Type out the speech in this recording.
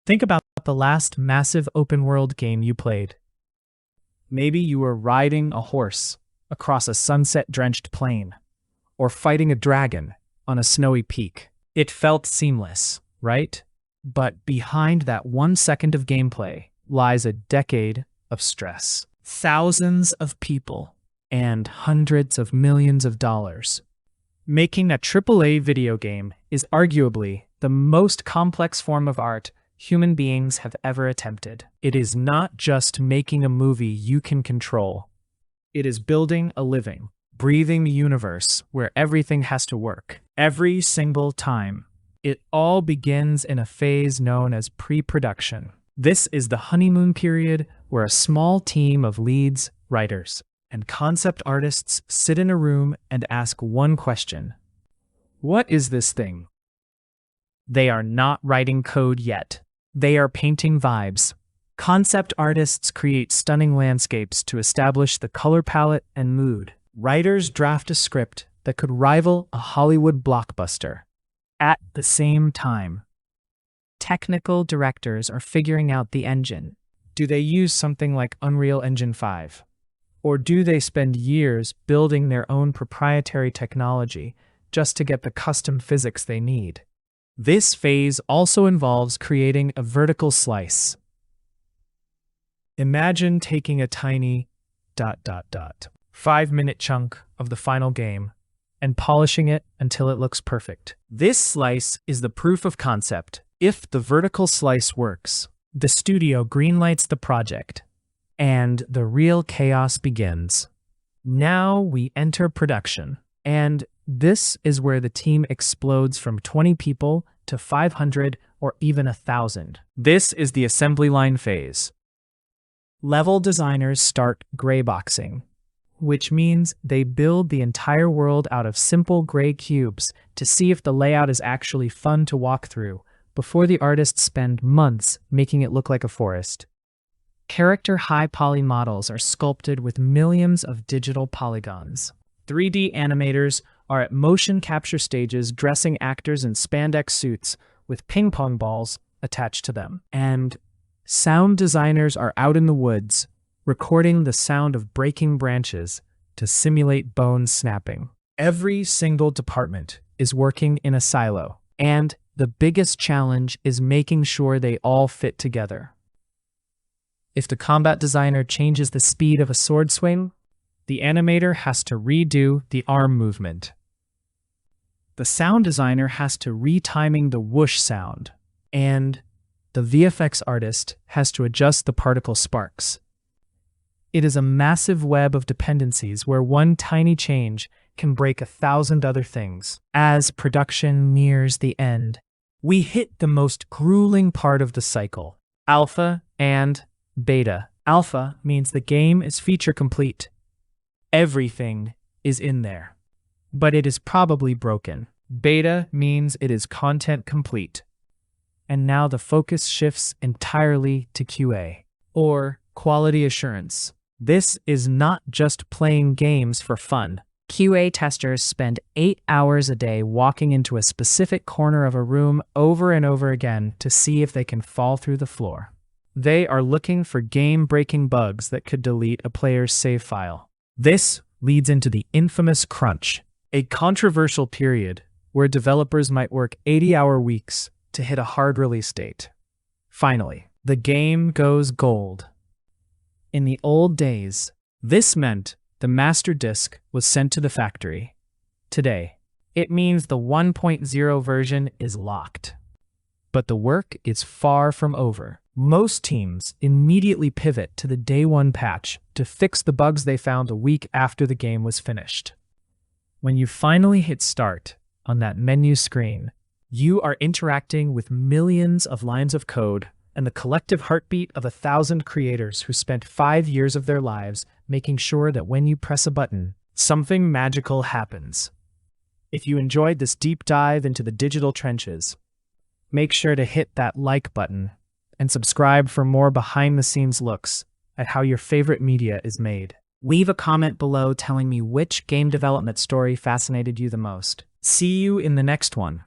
Think about the last massive open-world game you played. Maybe you were riding a horse across a sunset-drenched plain, or fighting a dragon on a snowy peak. It felt seamless, right? But behind that 1 second of gameplay lies a decade of stress. Thousands of people and hundreds of millions of dollars. Making a AAA video game is arguably the most complex form of art human beings have ever attempted. It is not just making a movie you can control. It is building a living, breathing universe where everything has to work every single time. It all begins in a phase known as pre-production. This is the honeymoon period where a small team of leads, writers, and concept artists sit in a room and ask one question. What is this thing? They are not writing code yet. They are painting vibes. Concept artists create stunning landscapes to establish the color palette and mood. Writers draft a script that could rival a Hollywood blockbuster. At the same time, technical directors are figuring out the engine. Do they use something like Unreal Engine 5? Or do they spend years building their own proprietary technology just to get the custom physics they need? This phase also involves creating a vertical slice. Imagine taking a tiny ... 5-minute chunk of the final game and polishing it until it looks perfect. This slice is the proof of concept. If the vertical slice works, the studio greenlights the project, and the real chaos begins. Now we enter production, and this is where the team explodes from 20 people to 500 or even 1,000. This is the assembly line phase. Level designers start grayboxing, which means they build the entire world out of simple gray cubes to see if the layout is actually fun to walk through, before the artists spend months making it look like a forest. Character high-poly models are sculpted with millions of digital polygons. 3D animators are at motion capture stages dressing actors in spandex suits with ping-pong balls attached to them. And sound designers are out in the woods, recording the sound of breaking branches to simulate bone snapping. Every single department is working in a silo, and the biggest challenge is making sure they all fit together. If the combat designer changes the speed of a sword swing, the animator has to redo the arm movement. The sound designer has to retiming the whoosh sound, and the VFX artist has to adjust the particle sparks. It is a massive web of dependencies where one tiny change can break 1,000 other things. As production nears the end, we hit the most grueling part of the cycle: alpha and beta. Alpha means the game is feature complete. Everything is in there, but it is probably broken. Beta means it is content complete. And now the focus shifts entirely to QA, or quality assurance. This is not just playing games for fun. QA testers spend 8 hours a day walking into a specific corner of a room over and over again to see if they can fall through the floor. They are looking for game-breaking bugs that could delete a player's save file. This leads into the infamous crunch, a controversial period where developers might work 80-hour weeks to hit a hard release date. Finally, the game goes gold. In the old days, this meant the master disc was sent to the factory. Today, it means the 1.0 version is locked. But the work is far from over. Most teams immediately pivot to the day one patch to fix the bugs they found a week after the game was finished. When you finally hit start on that menu screen, you are interacting with millions of lines of code and the collective heartbeat of 1,000 creators who spent 5 years of their lives making sure that when you press a button, something magical happens. If you enjoyed this deep dive into the digital trenches, make sure to hit that like button and subscribe for more behind-the-scenes looks at how your favorite media is made. Leave a comment below telling me which game development story fascinated you the most. See you in the next one.